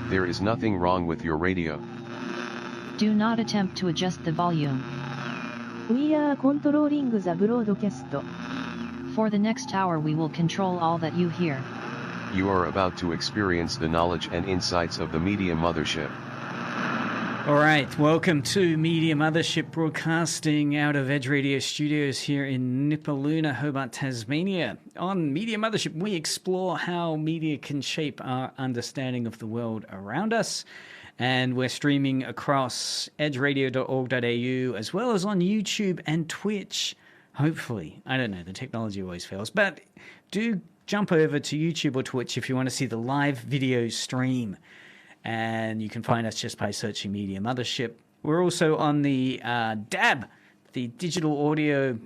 There is nothing wrong with your radio. Do not attempt to adjust the volume. We are controlling the broadcast. For the next hour we will control all that you hear. You are about to experience the knowledge and insights of the Media Mothership. All right, welcome to Media Mothership, broadcasting out of Edge Radio Studios here in Nipaluna, Hobart, Tasmania. On Media Mothership, we explore how media can shape our understanding of the world around us. And we're streaming across edgeradio.org.au as well as on YouTube and Twitch. Hopefully. I don't know, the technology always fails. But do jump over to YouTube or Twitch if you want to see the live video stream. And you can find us just by searching Media Mothership. We're also on the DAB, the Digital Audio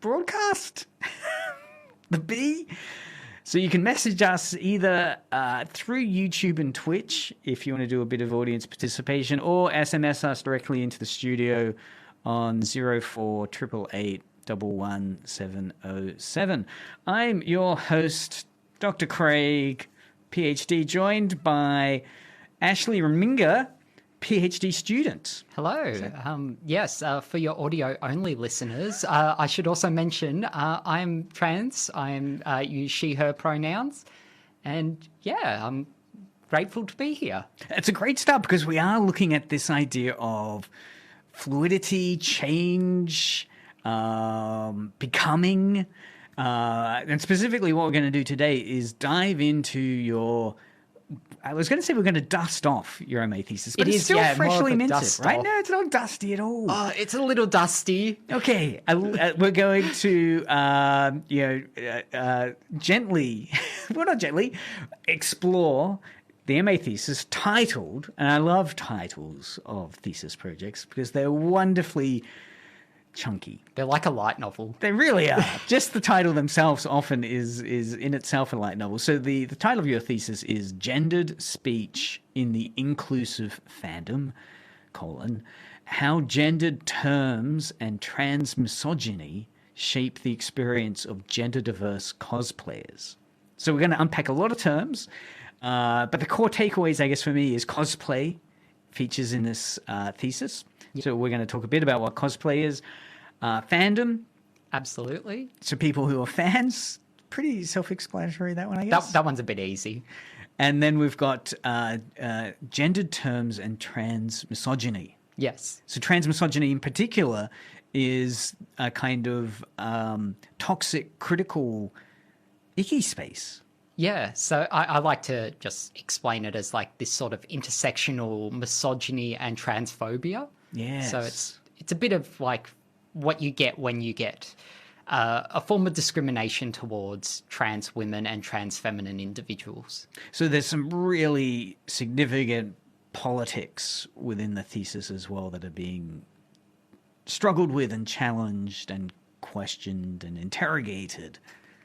Broadcast, the B. So you can message us either through YouTube and Twitch if you want to do a bit of audience participation, or SMS us directly into the studio on 048888 11707. I'm your host, Dr. Craig, PhD, joined by Ashley Remminga, PhD student. Hello. Yes, for your audio-only listeners, I should also mention I'm trans. I use she, her pronouns. And yeah, I'm grateful to be here. It's a great start because we are looking at this idea of fluidity, change, becoming. And specifically what we're going to do today is dive into your... I was going to say we're going to dust off your MA thesis, but it's still freshly minted, right? No, it's not dusty at all. Oh, it's a little dusty. Okay, we're going to, gently, well, not gently, explore the MA thesis titled, and I love titles of thesis projects because they're wonderfully chunky. They're like a light novel. They really are. Just the title themselves often is in itself a light novel. So the title of your thesis is Gendered Speech in the Inclusive Fandom, how gendered terms and transmisogyny shape the experience of gender-diverse cosplayers. So we're going to unpack a lot of terms, but the core takeaways, I guess, for me is cosplay features in this thesis. Yep. So we're going to talk a bit about what cosplay is. Fandom. Absolutely. So people who are fans, pretty self-explanatory, that one, I guess. That one's a bit easy. And then we've got gendered terms and transmisogyny. Yes. So transmisogyny in particular is a kind of toxic, critical, icky space. Yeah, so I like to just explain it as like this sort of intersectional misogyny and transphobia. Yes. So it's a bit of like what you get when you get a form of discrimination towards trans women and trans feminine individuals. So there's some really significant politics within the thesis as well that are being struggled with and challenged and questioned and interrogated.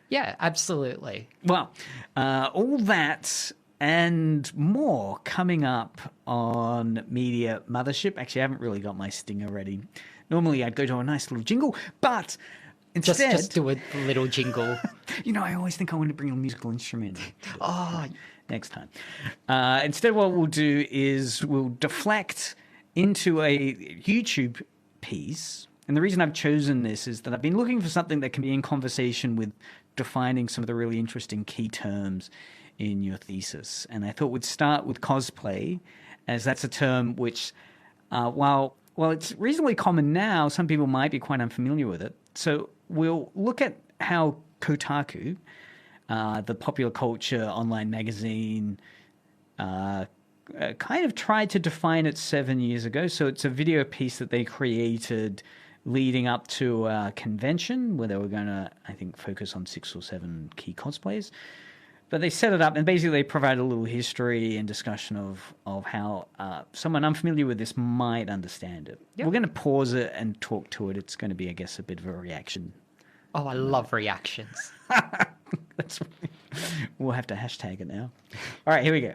Yeah, absolutely. Well, all that and more coming up on Media Mothership. Actually, I haven't really got my stinger ready. Normally, I'd go to a nice little jingle, but instead... Just do a little jingle. I always think I want to bring a musical instrument. Next time. Instead, what we'll do is we'll deflect into a YouTube piece. And the reason I've chosen this is that I've been looking for something that can be in conversation with defining some of the really interesting key terms in your thesis. And I thought we'd start with cosplay, as that's a term which, while it's reasonably common now, some people might be quite unfamiliar with it. So we'll look at how Kotaku, the popular culture online magazine, kind of tried to define it 7 years ago. So it's a video piece that they created leading up to a convention where they were going to, I think, focus on 6 or 7 key cosplays. But they set it up, and basically they provide a little history and discussion of how someone unfamiliar with this might understand it. Yep. We're going to pause it and talk to it. It's going to be, I guess, a bit of a reaction. Oh, I love reactions. We'll have to hashtag it now. All right, here we go.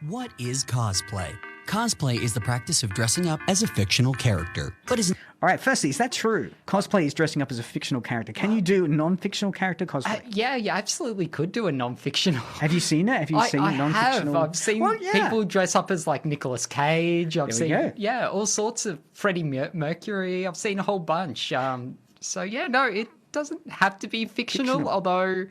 What is cosplay? Cosplay is the practice of dressing up as a fictional character, but isn't... All right, firstly, is that true? Cosplay is dressing up as a fictional character. Can you do non-fictional character cosplay? Yeah, you absolutely could do a non-fictional. Have you seen it? Have you seen non-fictional? I've seen people dress up as like Nicolas Cage. I've seen, all sorts of Freddie Mercury. I've seen a whole bunch. So yeah, no, it doesn't have to be fictional. Although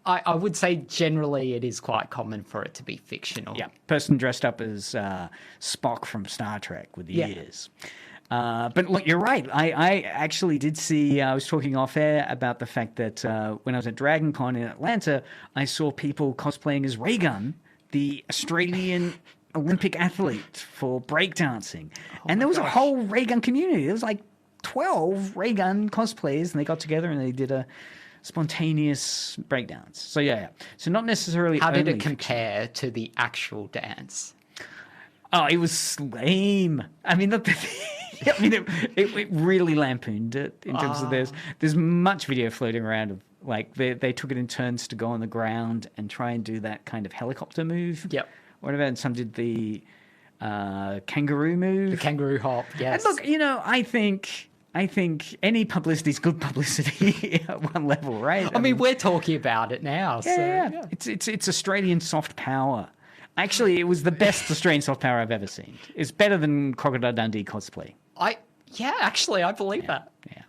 I would say generally it is quite common for it to be fictional. Yeah, person dressed up as Spock from Star Trek with the ears. But look, you're right. I actually did see, I was talking off air about the fact that when I was at Dragon Con in Atlanta, I saw people cosplaying as Raygun, the Australian Olympic athlete for breakdancing. And there was a whole Raygun community. There was like 12 Raygun cosplayers, and they got together and they did a spontaneous breakdance. So yeah. So not necessarily. How did it compare to the actual dance? Oh, it was lame. I mean, it really lampooned it in terms of there's much video floating around of like they took it in turns to go on the ground and try and do that kind of helicopter move. Yep. Whatever. And some did the kangaroo move. The kangaroo hop, yes. And look, I think any publicity is good publicity at one level, right? I mean, we're talking about it now. Yeah. It's Australian soft power. Actually, it was the best Australian soft power I've ever seen. It's better than Crocodile Dundee cosplay. I believe that. Yeah.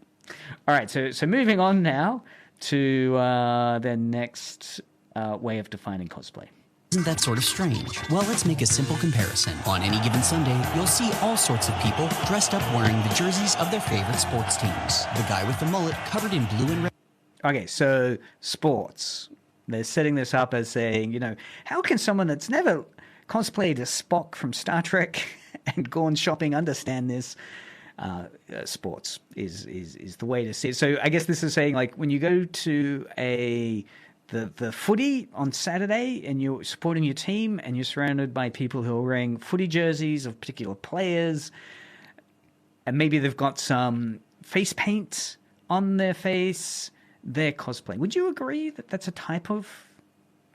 All right, so moving on now to the next way of defining cosplay. Isn't that sort of strange? Well, let's make a simple comparison. On any given Sunday, you'll see all sorts of people dressed up wearing the jerseys of their favorite sports teams. The guy with the mullet covered in blue and red. Okay, so sports. They're setting this up as saying, how can someone that's never cosplayed as Spock from Star Trek and gone shopping understand this? Sports is the way to see it. So I guess this is saying, like, when you go to the footy on Saturday and you're supporting your team and you're surrounded by people who are wearing footy jerseys of particular players, and maybe they've got some face paint on their face, they're cosplaying. Would you agree that that's a type of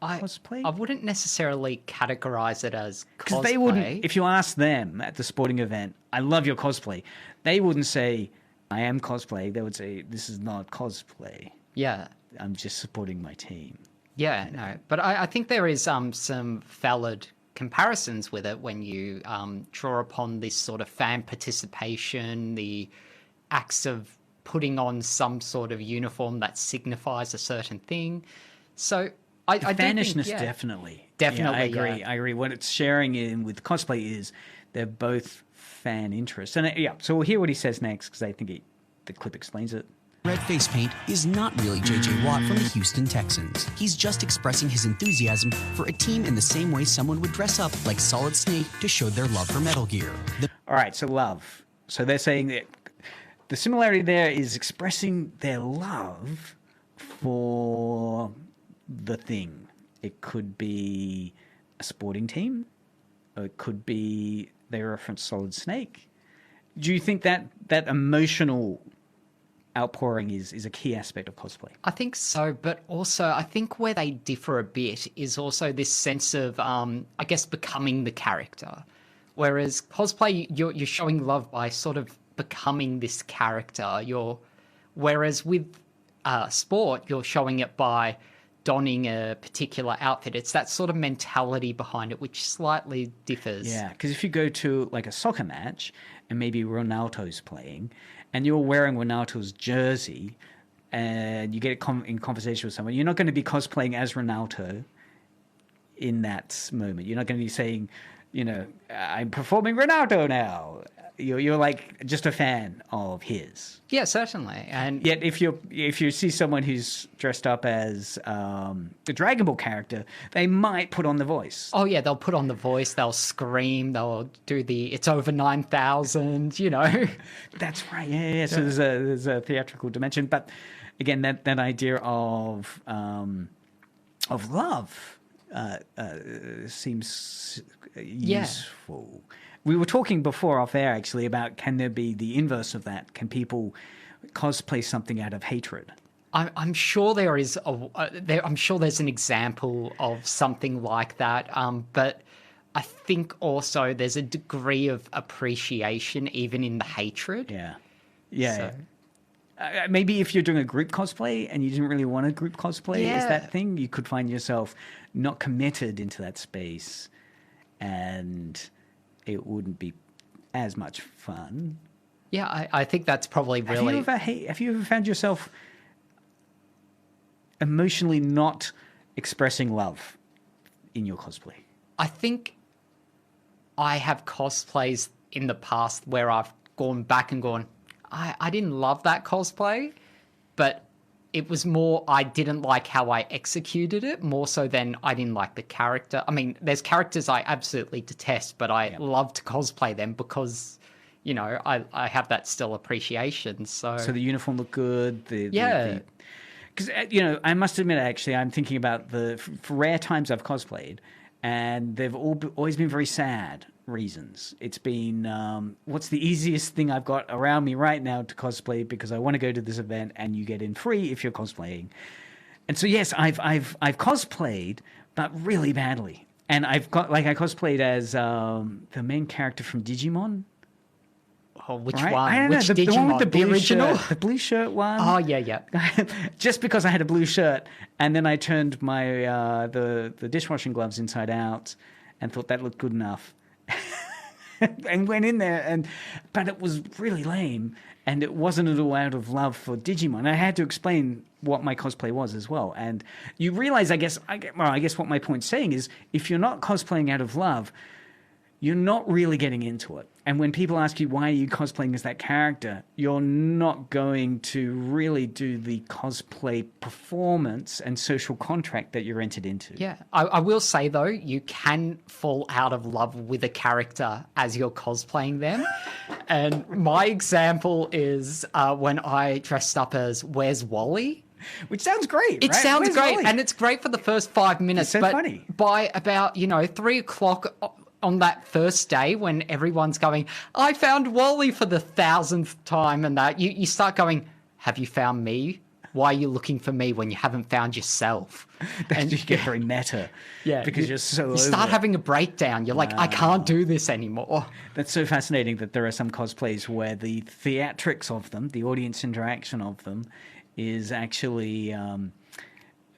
cosplay? I wouldn't necessarily categorize it as cosplay. Because they wouldn't, if you ask them at the sporting event, I love your cosplay, they wouldn't say, I am cosplay. They would say, this is not cosplay. Yeah. I'm just supporting my team. Yeah, no. But I think there is some valid comparisons with it when you draw upon this sort of fan participation, the acts of putting on some sort of uniform that signifies a certain thing. So I fanishness, definitely. Definitely, yeah, I agree. What it's sharing in with cosplay is they're both fan interests. And so we'll hear what he says next because I think the clip explains it. Red face paint is not really J.J. Watt from the Houston Texans. He's just expressing his enthusiasm for a team in the same way someone would dress up like Solid Snake to show their love for Metal Gear. All right, so love. So they're saying that the similarity there is expressing their love for the thing. It could be a sporting team, or it could be they reference Solid Snake. Do you think that emotional outpouring is a key aspect of cosplay? I think so, but also I think where they differ a bit is also this sense of, I guess, becoming the character. Whereas cosplay, you're showing love by sort of becoming this character. Whereas with sport, you're showing it by donning a particular outfit. It's that sort of mentality behind it, which slightly differs. Yeah, because if you go to like a soccer match and maybe Ronaldo's playing and you're wearing Ronaldo's jersey and you get in conversation with someone, you're not going to be cosplaying as Ronaldo in that moment. You're not going to be saying, I'm performing Ronaldo now. You're like just a fan of his. Yeah, certainly. And yet, if you see someone who's dressed up as the Dragon Ball character, they might put on the voice. Oh yeah, they'll put on the voice. They'll scream. They'll do the "It's over 9,000." That's right. Yeah. So there's a theatrical dimension, but again, that idea of love seems useful. We were talking before off air, actually, about can there be the inverse of that? Can people cosplay something out of hatred? I'm sure there is. I'm sure there's an example of something like that. But I think also there's a degree of appreciation even in the hatred. Yeah. Yeah. So, Maybe if you're doing a group cosplay and you didn't really want a group cosplay as that thing, you could find yourself not committed into that space, and it wouldn't be as much fun. yeah, I think that's probably really... Have you ever found yourself emotionally not expressing love in your cosplay? I think I have cosplays in the past where I've gone back and gone, I didn't love that cosplay, but it was more I didn't like how I executed it, more so than I didn't like the character. I mean, there's characters I absolutely detest, but I love to cosplay them because, you know, I have that still appreciation. So the uniform looked good. Yeah. Because, you know, I must admit, actually, I'm thinking about the rare times I've cosplayed, and they've always been very sad reasons. It's been, what's the easiest thing I've got around me right now to cosplay because I want to go to this event and you get in free if you're cosplaying. And so, yes, I've cosplayed, but really badly. And I cosplayed as the main character from Digimon. Oh, which right? one? I don't Which know, the one Digimon? with the original? shirt, the blue shirt one. Oh, yeah. Just because I had a blue shirt, and then I turned my the dishwashing gloves inside out, and thought that looked good enough, and went in there, but it was really lame, and it wasn't at all out of love for Digimon. I had to explain what my cosplay was as well, and you realize, I guess what my point's saying is, if you're not cosplaying out of love, you're not really getting into it. And when people ask you, why are you cosplaying as that character, you're not going to really do the cosplay performance and social contract that you're entered into. Yeah. I will say, though, you can fall out of love with a character as you're cosplaying them. And my example is when I dressed up as Where's Wally? Which sounds great, It right? sounds Where's great. Wally? And it's great for the first 5 minutes. It's so but funny. By about, 3 o'clock on that first day when everyone's going, I found Wally for the 1000th time, and that you start going, have you found me? Why are you looking for me when you haven't found yourself? And you get very meta. Yeah. Because you're so You start over it. having a breakdown. You're like, I can't do this anymore. That's so fascinating that there are some cosplays where the theatrics of them, the audience interaction of them, is actually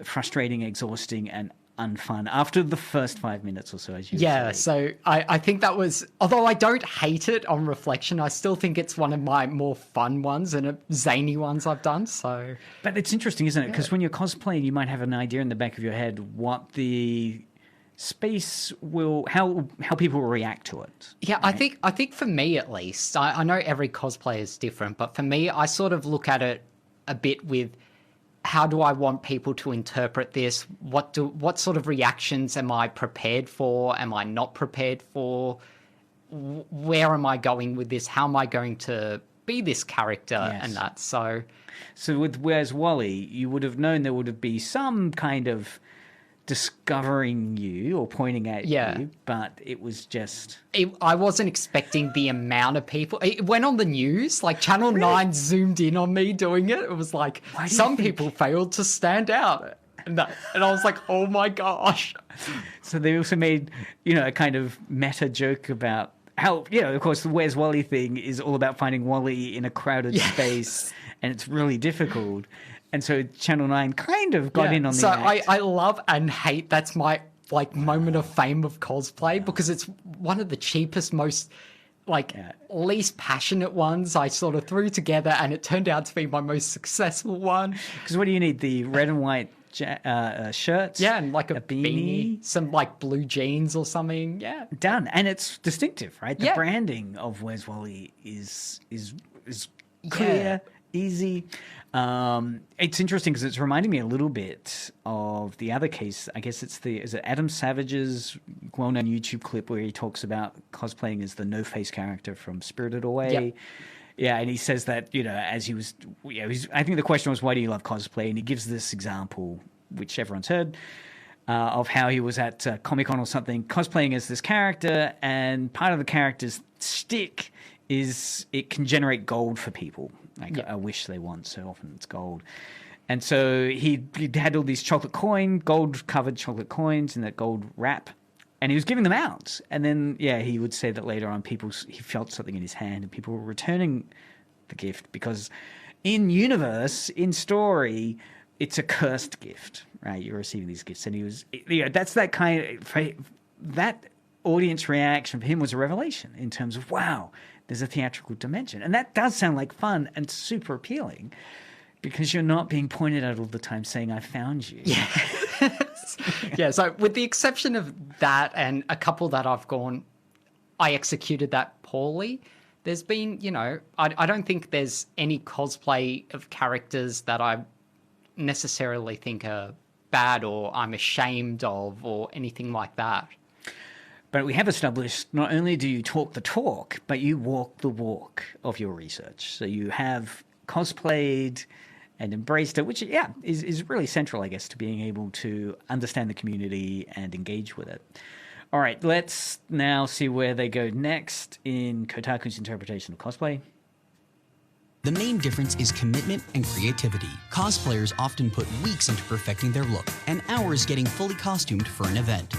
frustrating, exhausting, and unfun after the first 5 minutes or so, as you say. So I think that was, although I don't hate it on reflection, I still think it's one of my more fun ones and zany ones I've done. So, but it's interesting, isn't it? Because when you're cosplaying, you might have an idea in the back of your head what the space will, how people will react to it. Yeah, right? I think for me at least, I know every cosplay is different, but for me, I sort of look at it a bit with, how do I want people to interpret this? What sort of reactions am I prepared for? Am I not prepared for? Where am I going with this? How am I going to be this character and that? So with Where's Wally, you would have known there would be some kind of discovering you or pointing at you, but it was just... I wasn't expecting the amount of people. It went on the news, like Channel 9 zoomed in on me doing it. It was like, some people failed to stand out. And I was like, oh my gosh. So they also made, a kind of meta joke about how, of course, the Where's Wally thing is all about finding Wally in a crowded space, and it's really difficult. And so Channel 9 kind of got in on the act. I love and hate, that's my moment of fame of cosplay, because it's one of the cheapest, most least passionate ones I sort of threw together, and it turned out to be my most successful one. Because what do you need? The red and white shirts? Yeah, and like a beanie, some blue jeans or something. Yeah. Done. And it's distinctive, right? The branding of Where's Wally is clear, easy. It's interesting because it's reminding me a little bit of the other case. I guess is it Adam Savage's well-known YouTube clip where he talks about cosplaying as the no-face character from Spirited Away. Yep. Yeah, and he says that, as he was, I think the question was, why do you love cosplay? And he gives this example, which everyone's heard, of how he was at Comic-Con or something, cosplaying as this character, and part of the character's shtick is it can generate gold for people. A wish they want, so often it's gold. And so he had all these gold-covered chocolate coins in that gold wrap, and he was giving them out. And then, he would say that later on he felt something in his hand, and people were returning the gift, because in universe, in story, it's a cursed gift, right? You're receiving these gifts. And he was, that's that kind of, that audience reaction for him was a revelation in terms of, wow, there's a theatrical dimension. And that does sound like fun and super appealing, because you're not being pointed at all the time saying, I found you. Yeah. Yeah, so with the exception of that and a couple that I've gone, I executed that poorly. There's been, I don't think there's any cosplay of characters that I necessarily think are bad or I'm ashamed of or anything like that. But we have established not only do you talk the talk, but you walk the walk of your research. So you have cosplayed and embraced it, which, is really central, I guess, to being able to understand the community and engage with it. All right, let's now see where they go next in Kotaku's interpretation of cosplay. The main difference is commitment and creativity. Cosplayers often put weeks into perfecting their look and hours getting fully costumed for an event.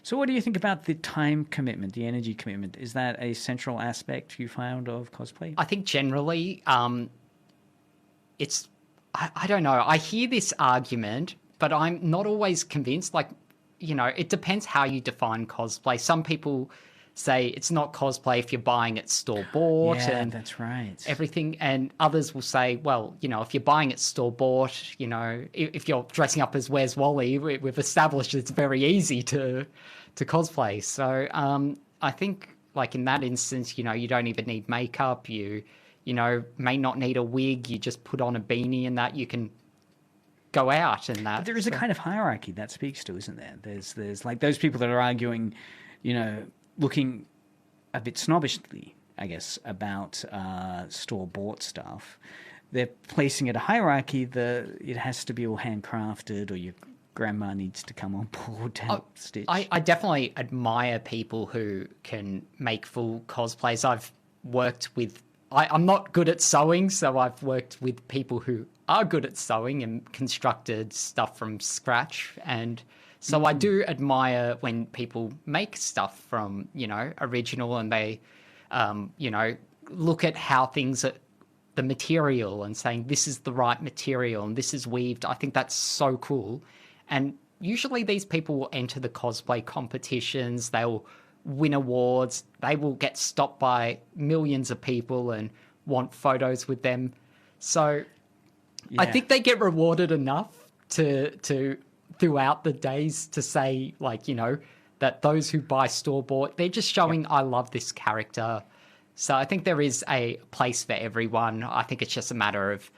So what do you think about the time commitment, the energy commitment? Is that a central aspect you found of cosplay? I think generally it's... I don't know. I hear this argument, but I'm not always convinced. Like, it depends how you define cosplay. Some people say it's not cosplay if you're buying it store-bought. Yeah, and that's right. Everything. And others will say, well, if you're buying it store-bought, if you're dressing up as Where's Wally, we've established it's very easy to cosplay. So I think, like, in that instance, you don't even need makeup. You may not need a wig. You just put on a beanie and that you can go out and that. But there is a kind of hierarchy that speaks to, isn't there? There's like those people that are arguing, looking a bit snobbishly, I guess, about store-bought stuff. They're placing it a hierarchy that it has to be all handcrafted, or your grandma needs to come on board to help stitch. I definitely admire people who can make full cosplays. I've worked with... I'm not good at sewing, so I've worked with people who are good at sewing and constructed stuff from scratch. And so I do admire when people make stuff from, original, and they, look at how things are, the material, and saying this is the right material and this is weaved. I think that's so cool. And usually these people will enter the cosplay competitions. They'll win awards. They will get stopped by millions of people and want photos with them. So I think they get rewarded enough to throughout the days to say, like, that those who buy store-bought, they're just showing I love this character. So I think there is a place for everyone. I think it's just a matter of,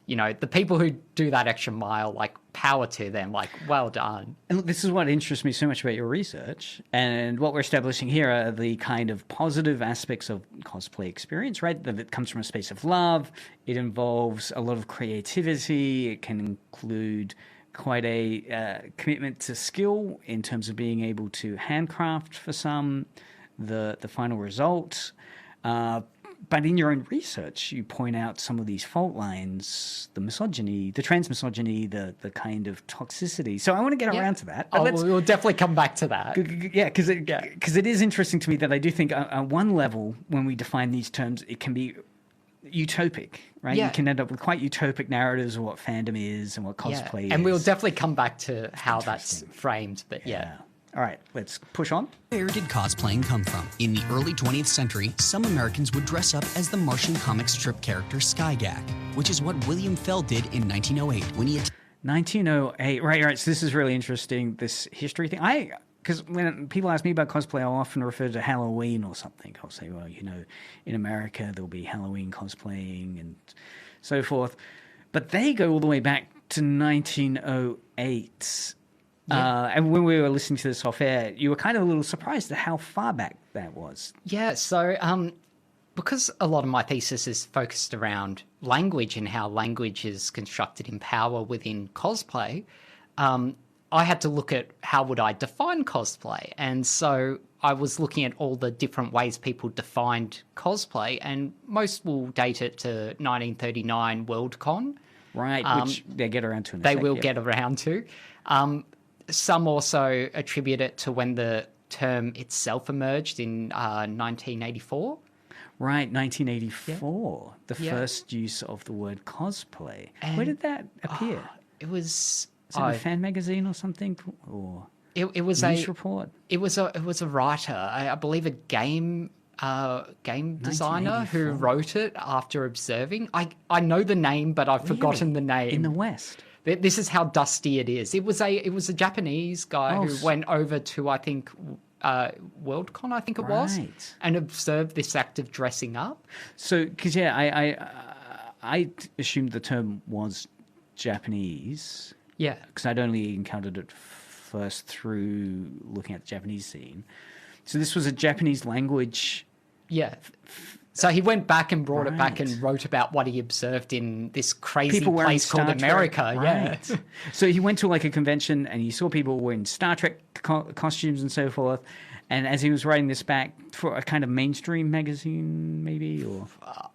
the people who do that extra mile, like, power to them, like, well done. And look, this is what interests me so much about your research. And what we're establishing here are the kind of positive aspects of cosplay experience, right? That it comes from a space of love. It involves a lot of creativity. It can include quite a commitment to skill in terms of being able to handcraft for some the final result. But in your own research, you point out some of these fault lines, the misogyny, the transmisogyny, the kind of toxicity. So I want to get around to that. We'll definitely come back to that. Yeah, because it is interesting to me that I do think on one level, when we define these terms, it can be utopic, right? Yeah. You can end up with quite utopic narratives of what fandom is and what cosplay is. And we'll definitely come back to how that's framed, but yeah. All right, let's push on. Where did cosplaying come from? In the early 20th century, some Americans would dress up as the Martian comic strip character Skygag, which is what William Fell did in 1908 when he... 1908, right. So this is really interesting, this history thing. Because when people ask me about cosplay, I'll often refer to Halloween or something. I'll say, well, in America, there'll be Halloween cosplaying and so forth. But they go all the way back to 1908. And when we were listening to this off air, you were kind of a little surprised at how far back that was. Yeah, so because a lot of my thesis is focused around language and how language is constructed in power within cosplay, I had to look at how would I define cosplay. And so I was looking at all the different ways people defined cosplay, and most will date it to 1939 Worldcon. Right, which they get around to in a They sec, will yeah. get around to. Some also attribute it to when the term itself emerged in 1984. Right, 1984, the first use of the word cosplay. Where did that appear? It was... Is it a fan magazine or something? Or it was news a report? It was a writer, I believe a game designer who wrote it after observing. I know the name, but I've forgotten the name. In the West? This is how dusty it is. It was a Japanese guy who went over to, I think, Worldcon, I think it was, and observed this act of dressing up. So, because I assumed the term was Japanese. Yeah, because I'd only encountered it first through looking at the Japanese scene. So this was a Japanese language. Yeah. So he went back and brought it back and wrote about what he observed in this crazy place called America. Yeah. So he went to like a convention and he saw people wearing Star Trek costumes and so forth. And as he was writing this back for a kind of mainstream magazine, maybe, or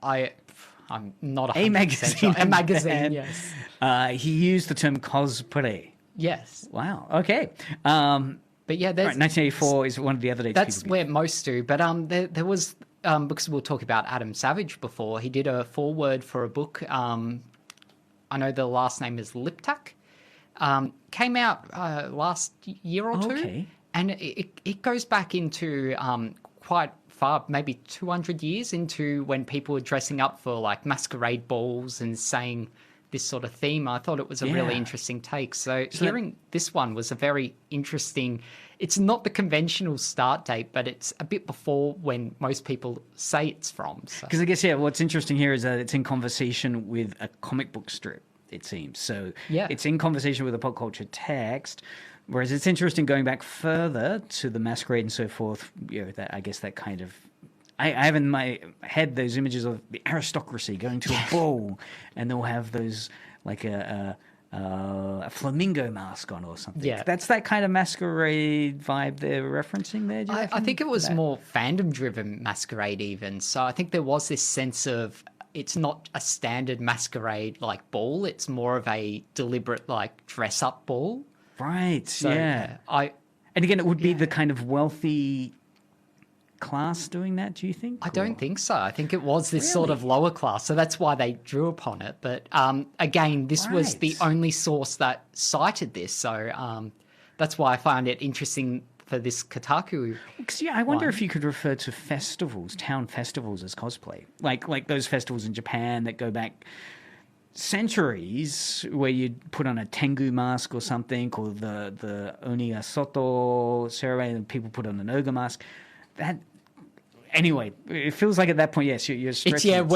I'm not a magazine. Sure. A magazine, yes. He used the term cosplay. Yes. Wow. Okay. But yeah, there's 1984 is one of the other dates. That's where most do. But there was because we'll talk about Adam Savage before. He did a foreword for a book. I know the last name is Liptak. Came out last year or two, and it goes back into quite far, maybe 200 years into when people were dressing up for like masquerade balls and saying this sort of theme. I thought it was a really interesting take. So hearing this one was a very interesting... It's not the conventional start date, but it's a bit before when most people say it's from. Because I guess, what's interesting here is that it's in conversation with a comic book strip, it seems. So it's in conversation with a pop culture text, whereas it's interesting going back further to the masquerade and so forth. That I guess that kind of... I have in my head those images of the aristocracy going to a ball, and they'll have those like a flamingo mask on or something. Yeah, that's that kind of masquerade vibe they're referencing there. I think it was more fandom-driven masquerade, even. So I think there was this sense of it's not a standard masquerade like ball; it's more of a deliberate like dress-up ball. Right. So, and again, it would be the kind of wealthy class doing that, do you think? I don't think so. I think it was this sort of lower class, so that's why they drew upon it. But again, this was the only source that cited this, so that's why I find it interesting for this Kotaku. I wonder if you could refer to festivals, town festivals, as cosplay, like those festivals in Japan that go back centuries, where you'd put on a Tengu mask or something, or the Onigasoto ceremony, and people put on an ogre mask. That anyway, it feels like at that point, yes, you're stretching. It's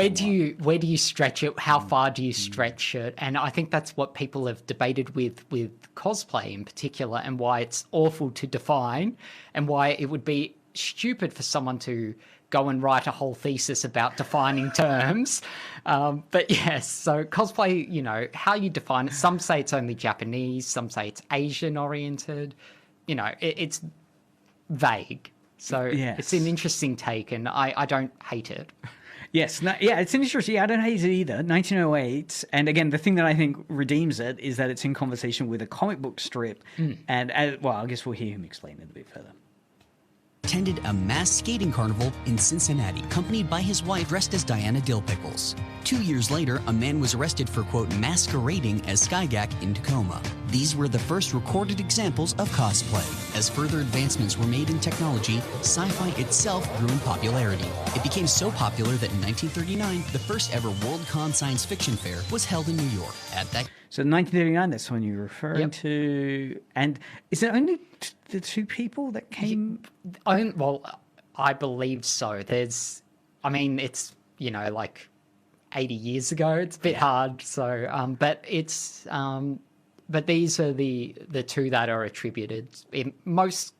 where do you stretch it? How far do you stretch it? And I think that's what people have debated with cosplay in particular, and why it's awful to define, and why it would be stupid for someone to go and write a whole thesis about defining terms. But yes, so cosplay, how you define it. Some say it's only Japanese, some say it's Asian oriented. It's vague. So it's an interesting take, and I don't hate it. Yes, it's interesting. I don't hate it either. 1908, and again, the thing that I think redeems it is that it's in conversation with a comic book strip, and I guess we'll hear him explain it a bit further. Attended a mass skating carnival in Cincinnati, accompanied by his wife dressed as Diana Dill Pickles. 2 years later, a man was arrested for, quote, masquerading as Skygak in Tacoma. These were the first recorded examples of cosplay. As further advancements were made in technology, sci-fi itself grew in popularity. It became so popular that in 1939, the first ever Worldcon science fiction fair was held in New York. So 1939, that's when you're referring to. And is it only the two people that came? Well, I believe so. It's, like 80 years ago. It's a bit hard. So, but it's, but these are the two that are attributed. In most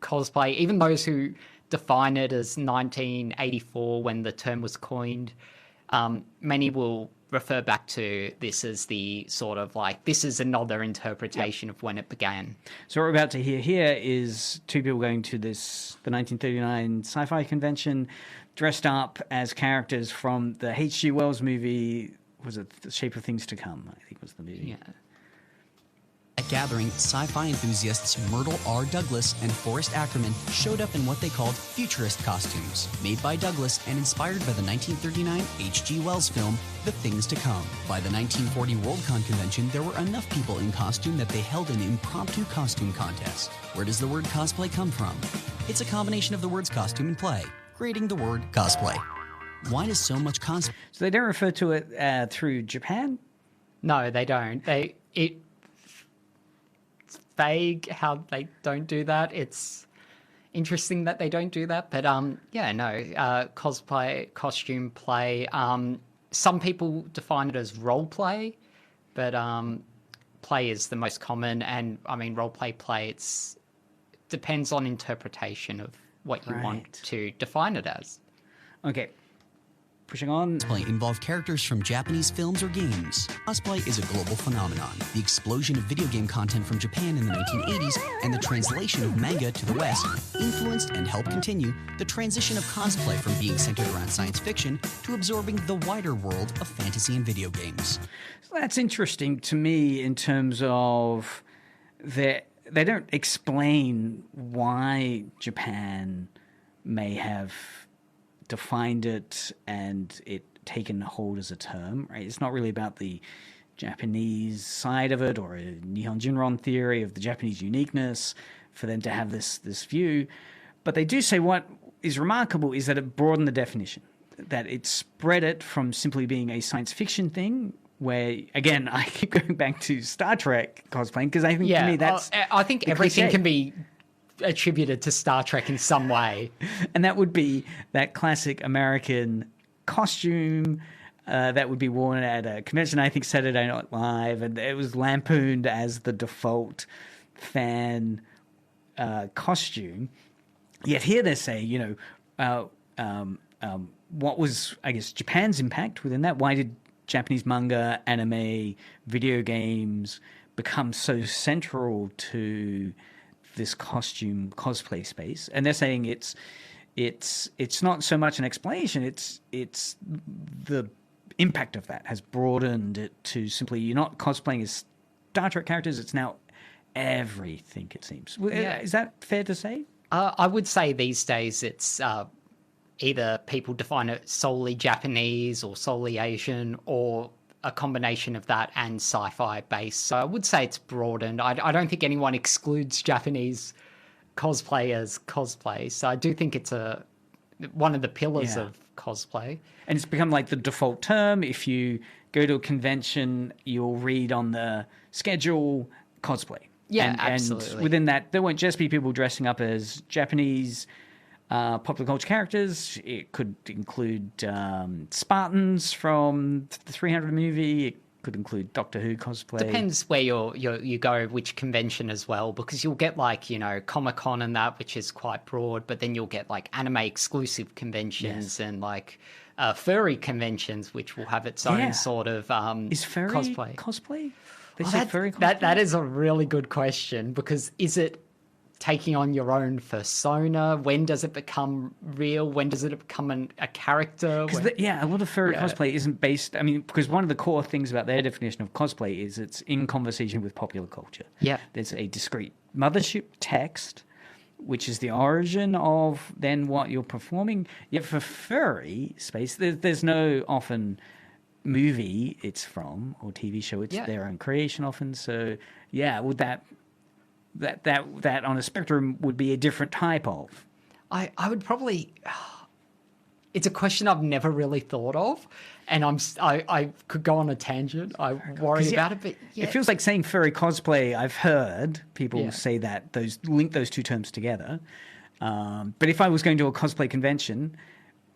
cosplay, even those who define it as 1984 when the term was coined, many will refer back to this as the sort of like, this is another interpretation of when it began. So what we're about to hear here is two people going to the 1939 sci-fi convention, dressed up as characters from the H.G. Wells movie. Was it The Shape of Things to Come? I think was the movie. A At gathering, sci-fi enthusiasts Myrtle R. Douglas and Forrest Ackerman showed up in what they called futurist costumes, made by Douglas and inspired by the 1939 H.G. Wells film, The Things to Come. By the 1940 Worldcon convention, there were enough people in costume that they held an impromptu costume contest. Where does the word cosplay come from? It's a combination of the words costume and play, creating the word cosplay. Why does so much cosplay? So they don't refer to it through Japan? No, they don't. It's vague how they don't do that. It's interesting that they don't do that. But cosplay, costume play. Some people define it as role play, but play is the most common. And I mean, role play, it depends on interpretation of what you want to define it as. Okay. Pushing on. Cosplay involve characters from Japanese films or games. Cosplay is a global phenomenon. The explosion of video game content from Japan in the 1980s and the translation of manga to the West influenced and helped continue the transition of cosplay from being centered around science fiction to absorbing the wider world of fantasy and video games. So that's interesting to me in terms of they don't explain why Japan may have defined it and it taken hold as a term, right? It's not really about the Japanese side of it or a Nihon Jinron theory of the Japanese uniqueness for them to have this view. But they do say what is remarkable is that it broadened the definition, that it spread it from simply being a science fiction thing where, again, I keep going back to Star Trek cosplaying because I think to me that's I think everything cliche. can be attributed to Star Trek in some way. And that would be that classic American costume that would be worn at a convention, I think Saturday Night Live, and it was lampooned as the default fan costume. Yet here they're saying, what was, I guess, Japan's impact within that? Why did Japanese manga, anime, video games become so central to this costume cosplay space? And they're saying it's not so much an explanation, it's the impact of that has broadened it to simply you're not cosplaying as Star Trek characters, it's now everything, it seems. Yeah. Is that fair to say? I would say these days it's either people define it solely Japanese or solely Asian or a combination of that and sci-fi based. So I would say it's broadened. I don't think anyone excludes Japanese cosplay as cosplay. So I do think it's one of the pillars of cosplay. And it's become like the default term. If you go to a convention, you'll read on the schedule cosplay. Yeah, and absolutely. And within that, there won't just be people dressing up as Japanese popular culture characters. It could include Spartans from the 300 movie. It could include Doctor Who cosplay. Depends where you go, which convention as well, because you'll get like, Comic-Con and that, which is quite broad, but then you'll get like anime exclusive conventions and like furry conventions, which will have its own sort of is furry cosplay? They say furry cosplay? That is a really good question, because is it taking on your own persona? When does it become real? When does it become a character? A lot of furry cosplay isn't based... I mean, because one of the core things about their definition of cosplay is it's in conversation with popular culture. Yeah. There's a discrete mothership text, which is the origin of then what you're performing. Yet for furry space, there's no often movie it's from or TV show. It's their own creation often. So, would that on a spectrum would be a different type of? I would probably... It's a question I've never really thought of, and I could go on a tangent. I worry about it, but it feels like saying furry cosplay. I've heard people say that link those two terms together. But if I was going to a cosplay convention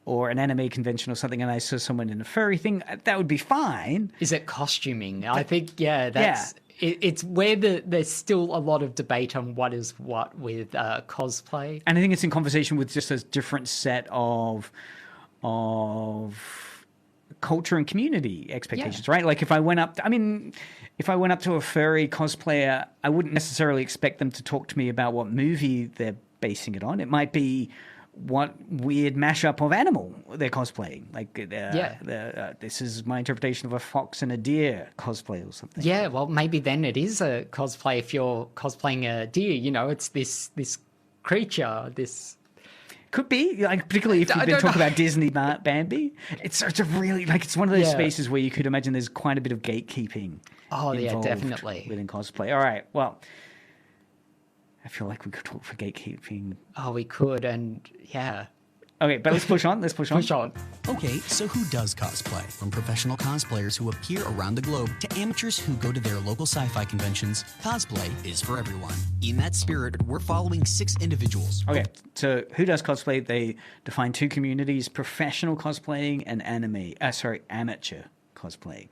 or an anime convention or something, and I saw someone in a furry thing, that would be fine. Is it costuming? I think that's. It's where there's still a lot of debate on what is what with cosplay. And I think it's in conversation with just a different set of culture and community expectations, right? Like if I went up to a furry cosplayer, I wouldn't necessarily expect them to talk to me about what movie they're basing it on. It might be what weird mashup of animal they're cosplaying. Like, this is my interpretation of a fox and a deer cosplay or something. Yeah, well, maybe then it is a cosplay if you're cosplaying a deer. You know, it's this creature, this... Could be, like, particularly if you've been talking about Disney Bambi. It's a really, like, it's one of those spaces where you could imagine there's quite a bit of gatekeeping. Oh, yeah, definitely. Within cosplay. All right, well, I feel like we could talk for gatekeeping. Oh, we could, and yeah. Okay, but let's push on. Push on. Okay, so who does cosplay? From professional cosplayers who appear around the globe to amateurs who go to their local sci-fi conventions, cosplay is for everyone. In that spirit, we're following 6 individuals. Okay, so who does cosplay? They define 2 communities: professional cosplaying and amateur cosplaying.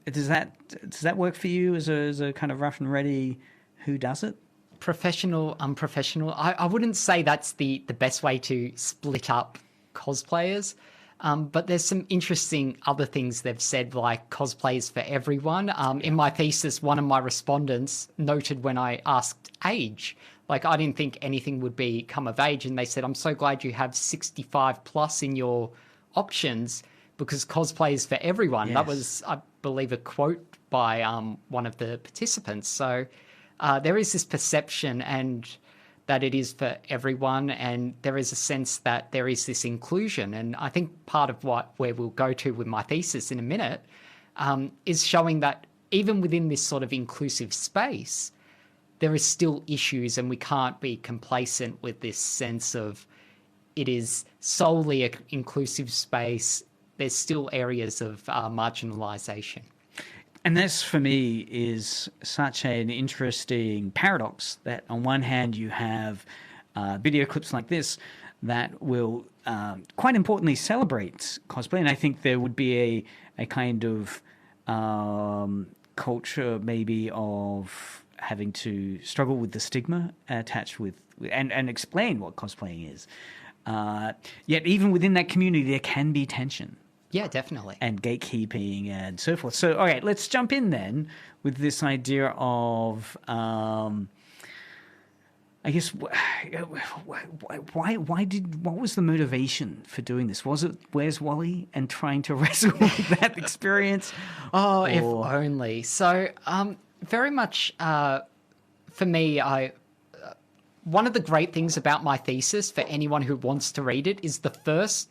Does that work for you as a kind of rough and ready who does it? Professional, unprofessional. I wouldn't say that's the best way to split up cosplayers, but there's some interesting other things they've said, like cosplays for everyone. In my thesis, one of my respondents noted when I asked age, like I didn't think anything would come of age, and they said, I'm so glad you have 65 plus in your options because cosplay is for everyone. Yes. That was, I believe, a quote by one of the participants. So there is this perception and that it is for everyone, and there is a sense that there is this inclusion. And I think part of where we'll go to with my thesis in a minute is showing that even within this sort of inclusive space, there is still issues, and we can't be complacent with this sense of it is solely an inclusive space. There's still areas of marginalisation. And this, for me, is such an interesting paradox that on one hand you have video clips like this that will quite importantly celebrate cosplay. And I think there would be a kind of culture maybe of having to struggle with the stigma attached with and explain what cosplaying is. Yet even within that community, there can be tension. Yeah, definitely. And gatekeeping and so forth. So, all right, let's jump in then with this idea of, I guess, what was the motivation for doing this? Was it Where's Wally and trying to wrestle with that experience? Oh, if only. So, very much for me, one of the great things about my thesis for anyone who wants to read it is the first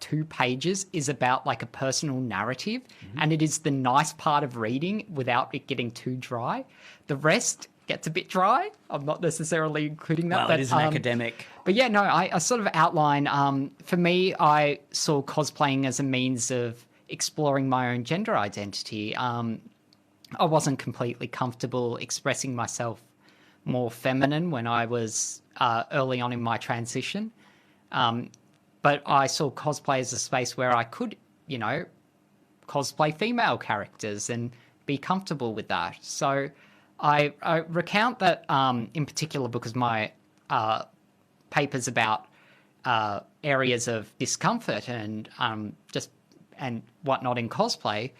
2 pages is about a personal narrative, and it is the nice part of reading without it getting too dry. The rest gets a bit dry. I'm not necessarily including that. Well, it is an academic. But yeah, no, I sort of outline, for me, I saw cosplaying as a means of exploring my own gender identity. I wasn't completely comfortable expressing myself more feminine when I was early on in my transition. But I saw cosplay as a space where I could, cosplay female characters and be comfortable with that. So I recount that in particular because my paper's about areas of discomfort and and whatnot in cosplay.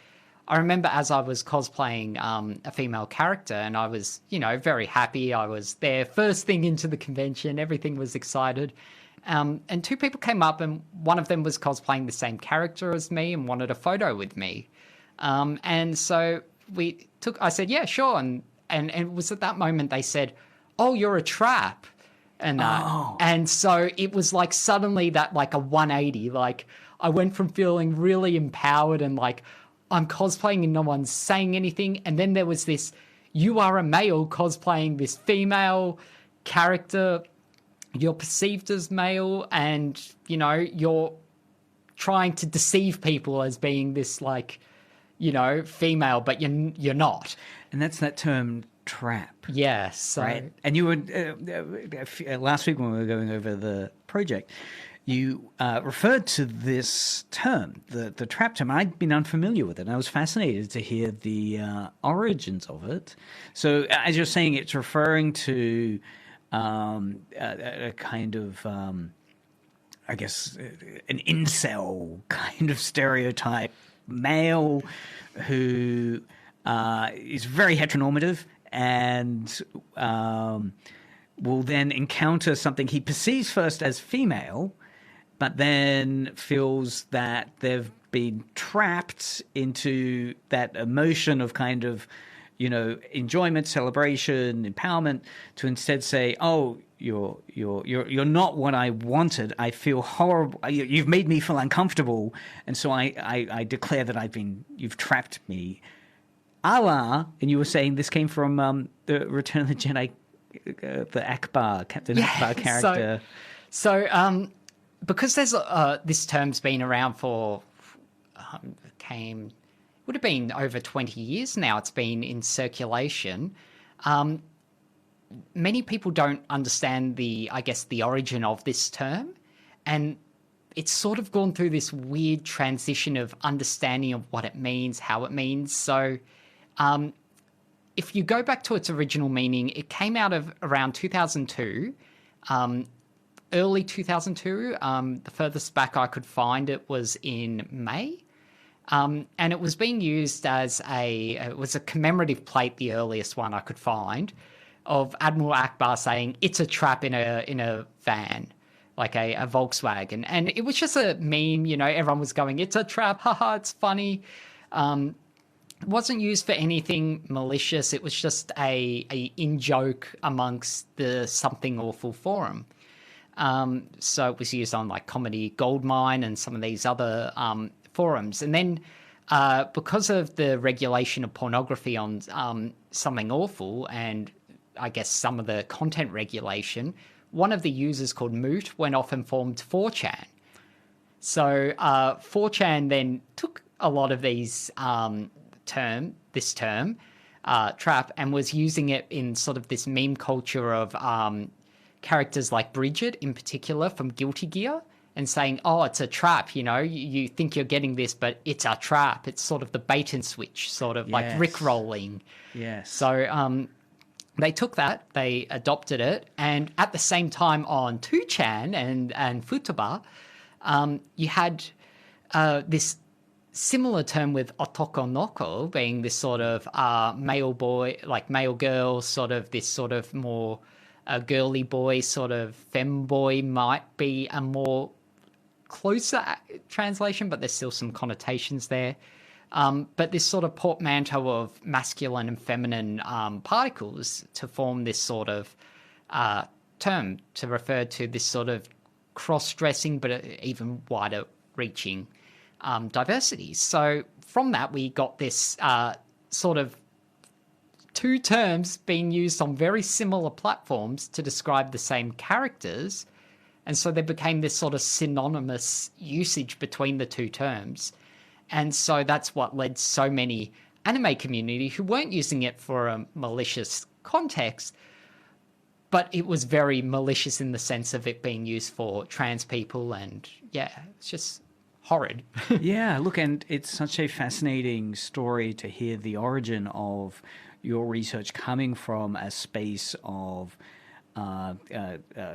I remember as I was cosplaying a female character, and I was, very happy. I was there first thing into the convention. Everything was excited. And 2 people came up, and one of them was cosplaying the same character as me and wanted a photo with me. And so I said, yeah, sure. And it was at that moment they said, oh, you're a trap. And so it was suddenly that a 180, I went from feeling really empowered and I'm cosplaying and no one's saying anything. And then there was this, you are a male cosplaying this female character. You're perceived as male and, you're trying to deceive people as being this female, but you're not. And that's that term trap. Yes. So... Right. And you were, last week when we were going over the project, you referred to this term, the trap term. I'd been unfamiliar with it, and I was fascinated to hear the origins of it. So as you're saying, it's referring to a kind of, I guess, an incel kind of stereotype male who is very heteronormative and will then encounter something he perceives first as female, but then feels that they've been trapped into that emotion of kind of, enjoyment, celebration, empowerment, to instead say, "Oh, you're not what I wanted. I feel horrible. You've made me feel uncomfortable, and so I declare that you've trapped me." Allah, and you were saying this came from the Return of the Jedi, the Akbar, Captain Akbar character. So because there's this term's been around for would have been over 20 years now. It's been in circulation. Many people don't understand the origin of this term, and it's sort of gone through this weird transition of understanding of what it means, how it means. So if you go back to its original meaning, it came out of around 2002, early 2002. The furthest back I could find it was in May. And it was being used as it was a commemorative plate, the earliest one I could find, of Admiral Akbar saying, "It's a trap in a van," like a Volkswagen. And it was just a meme, everyone was going, "It's a trap, haha, it's funny." It wasn't used for anything malicious. It was just a in-joke amongst the Something Awful forum. So it was used on like Comedy Goldmine and some of these other forums. And then because of the regulation of pornography on Something Awful, and I guess some of the content regulation, one of the users called Moot went off and formed 4chan. So 4chan then took a lot of these this term, trap, and was using it in sort of this meme culture of characters like Bridget in particular from Guilty Gear, and saying, "Oh, it's a trap, you think you're getting this, but it's a trap." It's sort of the bait and switch, sort of like Rickrolling. Yes. So they took that, they adopted it, and at the same time on 2chan and Futaba, you had this similar term with otokonoko being this sort of male boy, like male girl, sort of this sort of more girly boy, sort of femboy might be a more closer translation, but there's still some connotations there. But this sort of portmanteau of masculine and feminine particles to form this sort of term to refer to this sort of cross-dressing but even wider reaching diversity. So from that we got this sort of two terms being used on very similar platforms to describe the same characters, and so there became this sort of synonymous usage between the two terms. And so that's what led so many anime community who weren't using it for a malicious context, but it was very malicious in the sense of it being used for trans people, and it's just horrid. Yeah, look, and it's such a fascinating story to hear the origin of your research coming from a space of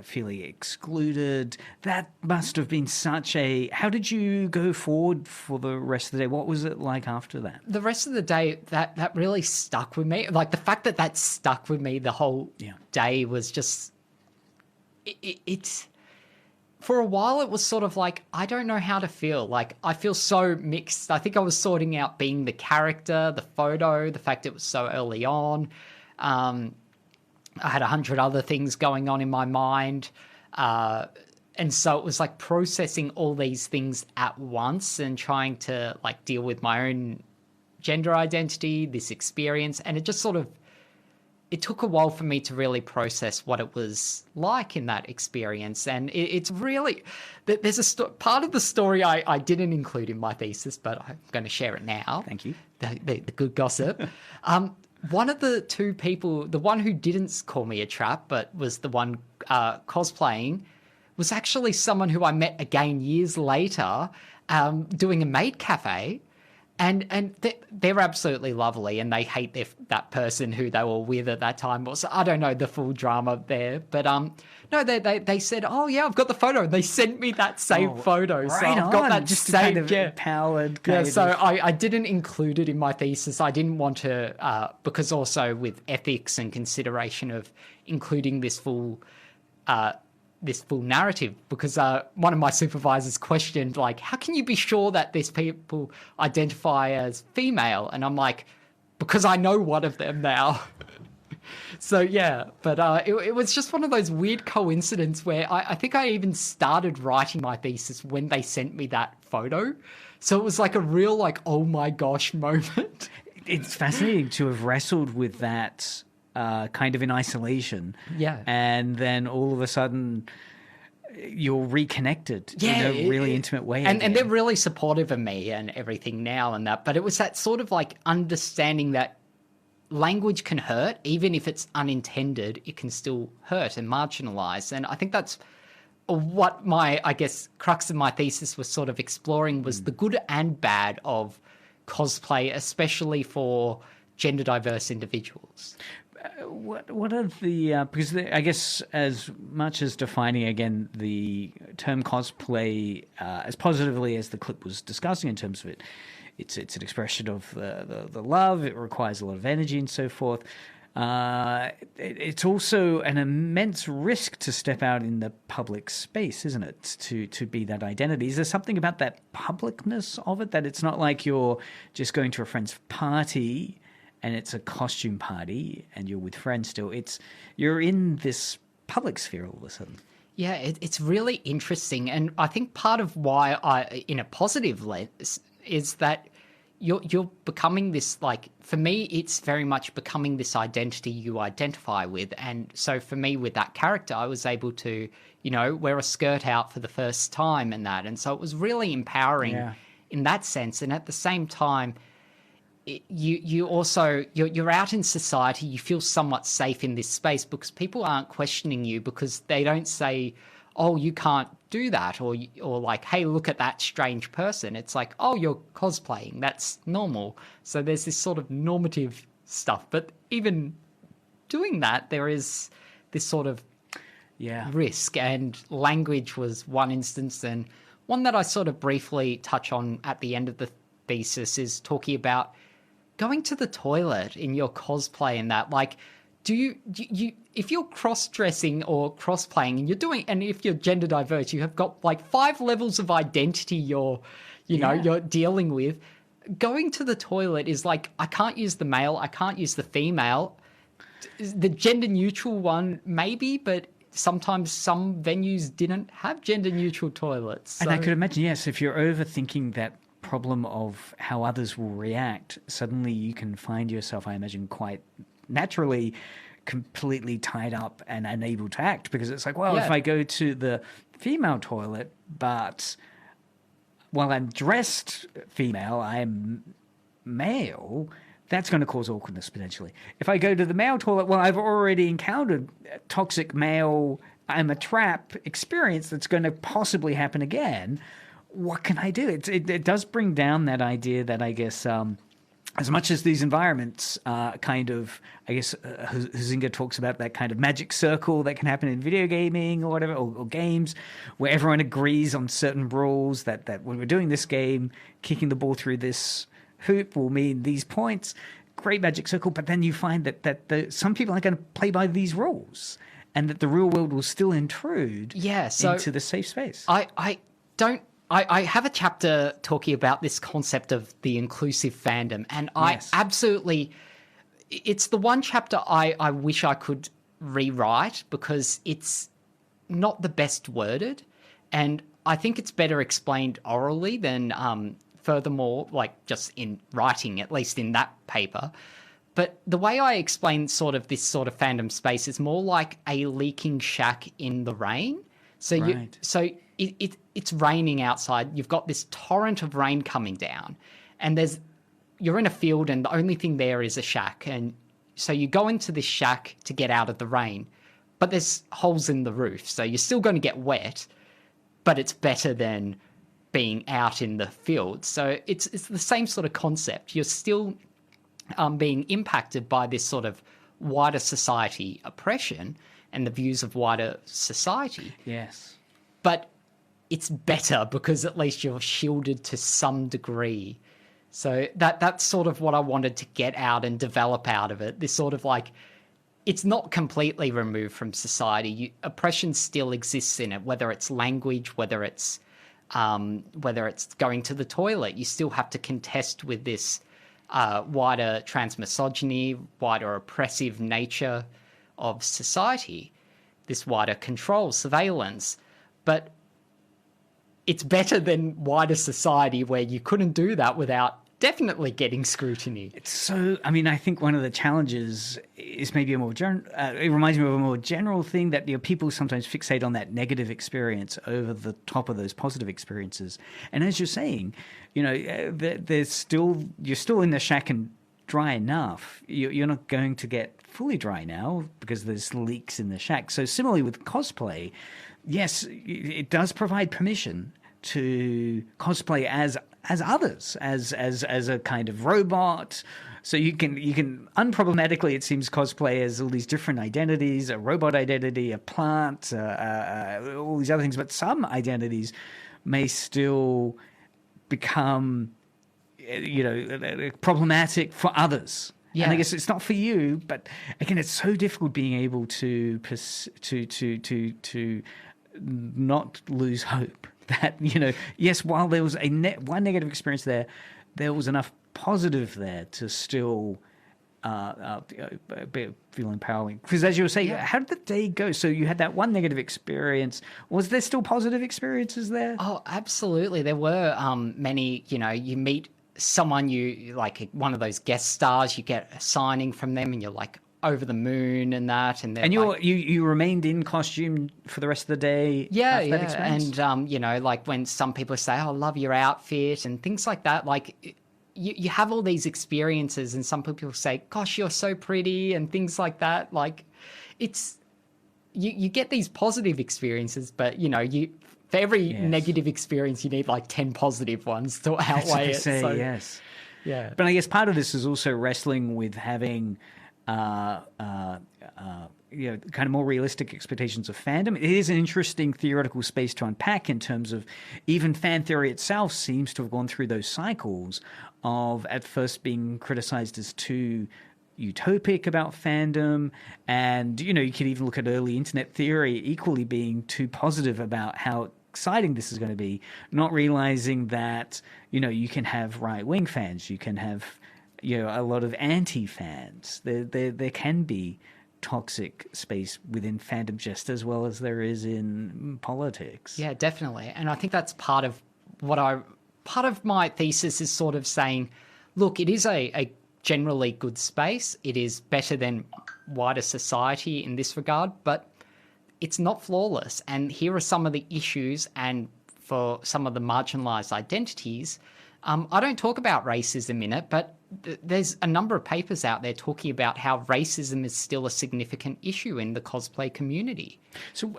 feeling excluded. That must have been such a... How did you go forward for the rest of the day? What was it like after that? The rest of the day, that really stuck with me. Like the fact that stuck with me the whole day was just... It's... For a while, it was sort of like, I don't know how to feel. Like, I feel so mixed. I think I was sorting out being the character, the photo, the fact it was so early on. I had 100 other things going on in my mind. And so it was like processing all these things at once and trying to like deal with my own gender identity, this experience. And it just sort of, it took a while for me to really process what it was like in that experience. And it's really, there's a part of the story I didn't include in my thesis, but I'm going to share it now. Thank you. The good gossip. One of the two people, the one who didn't call me a trap, but was the one cosplaying, was actually someone who I met again years later doing a maid cafe. And they're absolutely lovely, and they hate that person who they were with at that time. So I don't know the full drama there, but no, they said, "Oh yeah, I've got the photo." And they sent me that same photo, so I've got that just same kind of empowered. So I didn't include it in my thesis. I didn't want to because also with ethics and consideration of including this full narrative, because one of my supervisors questioned, like, how can you be sure that these people identify as female? And I'm like, because I know one of them now. So yeah, but it was just one of those weird coincidences where I think I even started writing my thesis when they sent me that photo. So it was like a real, like, oh my gosh moment. It's fascinating to have wrestled with that kind of in isolation. Yeah. And then all of a sudden you're reconnected in a really intimate way. And they're really supportive of me and everything now and that. But it was that sort of like understanding that language can hurt, even if it's unintended, it can still hurt and marginalize. And I think that's what my, I guess, crux of my thesis was sort of exploring, was the good and bad of cosplay, especially for gender diverse individuals. What are the because I guess as much as defining again the term cosplay as positively as the clip was discussing in terms of it's an expression of the love, it requires a lot of energy and so forth. It's also an immense risk to step out in the public space, isn't it? To be that identity. Is there something about that publicness of it that it's not like you're just going to a friend's party and it's a costume party and you're with friends still? You're in this public sphere all of a sudden. Yeah, it's really interesting. And I think part of why in a positive lens, is that you're becoming this, like, for me, it's very much becoming this identity you identify with. And so for me, with that character, I was able to, wear a skirt out for the first time and that. And so it was really empowering in that sense. And at the same time, you also, you're out in society, you feel somewhat safe in this space because people aren't questioning you, because they don't say, oh, you can't do that, or like, hey, look at that strange person. It's like, oh, you're cosplaying, that's normal. So there's this sort of normative stuff. But even doing that, there is this sort of risk, and language was one instance. And one that I sort of briefly touch on at the end of the thesis is talking about going to the toilet in your cosplay, and that, like, do you if you're cross-dressing or cross-playing and and if you're gender diverse, you have got like 5 levels of identity you're dealing with. Going to the toilet is like, I can't use the male, I can't use the female. The gender neutral one maybe, but sometimes some venues didn't have gender neutral toilets. So. And I could imagine, yes, if you're overthinking that problem of how others will react, suddenly you can find yourself, I imagine, quite naturally completely tied up and unable to act, because it's like, well, if I go to the female toilet, but while I'm dressed female, I'm male, that's going to cause awkwardness potentially. If I go to the male toilet, well, I've already encountered toxic male, I'm a trap experience that's going to possibly happen again. What can I do? It does bring down that idea that, I guess, as much as these environments kind of, I guess, Huizinga talks about that kind of magic circle that can happen in video gaming or whatever, or games, where everyone agrees on certain rules that when we're doing this game, kicking the ball through this hoop will mean these points. Great magic circle, but then you find that some people aren't going to play by these rules, and that the real world will still intrude into the safe space. I have a chapter talking about this concept of the inclusive fandom, and absolutely, it's the one chapter I wish I could rewrite, because it's not the best worded, and I think it's better explained orally than furthermore, like just in writing, at least in that paper. But the way I explain this sort of fandom space is more like a leaking shack in the rain. So it's raining outside. You've got this torrent of rain coming down, and you're in a field, and the only thing there is a shack. And so you go into this shack to get out of the rain, but there's holes in the roof, so you're still going to get wet, but it's better than being out in the field. So it's the same sort of concept. You're still being impacted by this sort of wider society oppression and the views of wider society. Yes. But it's better because at least you're shielded to some degree. So that's sort of what I wanted to get out and develop out of it. This sort of like, it's not completely removed from society. Oppression still exists in it, whether it's language, whether it's going to the toilet. You still have to contest with this wider transmisogyny, wider oppressive nature of society, this wider control, surveillance. But it's better than wider society where you couldn't do that without definitely getting scrutiny. So, I mean, I think one of the challenges is maybe a more general, it reminds me of a more general thing that, you know, people sometimes fixate on that negative experience over the top of those positive experiences. And as you're saying, you know, you're still in the shack and dry enough. You're not going to get fully dry now because there's leaks in the shack. So similarly with cosplay, yes, it does provide permission to cosplay as others, as a kind of robot. So you can unproblematically, it seems, cosplay as all these different identities, a robot identity, a plant, all these other things. But some identities may still become, you know, problematic for others. Yeah. And I guess it's not for you, but again, it's so difficult being able to not lose hope. That, you know, yes, while there was one negative experience there was enough positive there to still feel empowering. Because as you were saying, how did the day go? So you had that one negative experience. Was there still positive experiences there? Oh, absolutely. There were many. You know, you meet someone, you like one of those guest stars, you get a signing from them, and you're like over the moon and that, and you remained in costume for the rest of the day. Yeah. And you know, like when some people say, "Oh, I love your outfit," and things like that. Like you have all these experiences, and some people say, "Gosh, you're so pretty," and things like that. Like it's you get these positive experiences, but you know, for every negative experience, you need like 10 positive ones to outweigh it. So, yes, yeah. But I guess part of this is also wrestling with having you know, kind of more realistic expectations of fandom. It is an interesting theoretical space to unpack in terms of even fan theory itself seems to have gone through those cycles of at first being criticized as too utopic about fandom, and, you know, you could even look at early internet theory equally being too positive about how exciting this is going to be, not realizing that, you know, you can have right-wing fans, you can have, you know, a lot of anti-fans. There can be toxic space within fandom just as well as there is in politics. Yeah, definitely. And I think that's part of my thesis is sort of saying, look, it is a generally good space. It is better than wider society in this regard, but it's not flawless. And here are some of the issues, and for some of the marginalized identities, I don't talk about racism in it, but there's a number of papers out there talking about how racism is still a significant issue in the cosplay community. So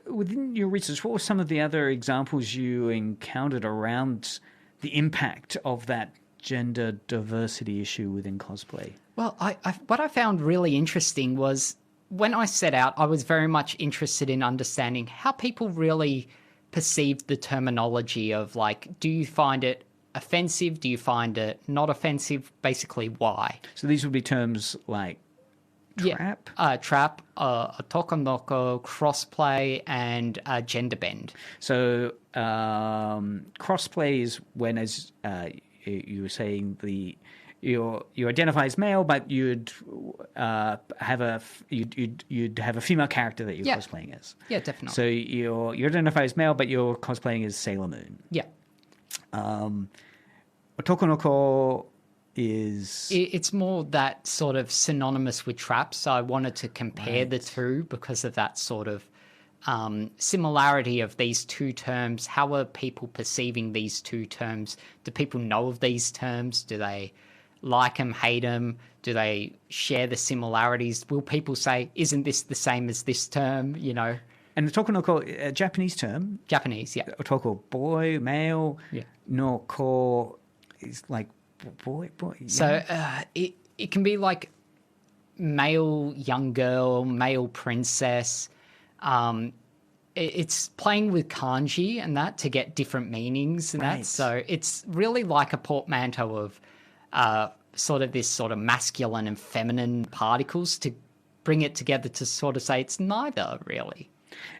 within your research, what were some of the other examples you encountered around the impact of that gender diversity issue within cosplay? Well, what I found really interesting was when I set out, I was very much interested in understanding how people really perceived the terminology of, like, do you find it offensive? Do you find it not offensive? Basically, why? So these would be terms like trap? Trap, otokonoko, crossplay, and genderbend. So crossplay is when, as you were saying, you identify as male, but you'd have a female character that you're cosplaying as. Yeah, definitely. So you identify as male, but you're cosplaying as Sailor Moon. Yeah. Otokonoko is... It's more that sort of synonymous with trap, so I wanted to compare the two because of that sort of similarity of these two terms. How are people perceiving these two terms? Do people know of these terms? Do they like them, hate them? Do they share the similarities? Will people say, isn't this the same as this term, you know? And the otokonoko, a Japanese term. Japanese, yeah. Otoko, boy, male. Yeah. No ko is like boy. Yeah. So it can be like male young girl, male princess. It's playing with kanji and that to get different meanings and that. So it's really like a portmanteau of sort of this sort of masculine and feminine particles to bring it together to sort of say it's neither, really.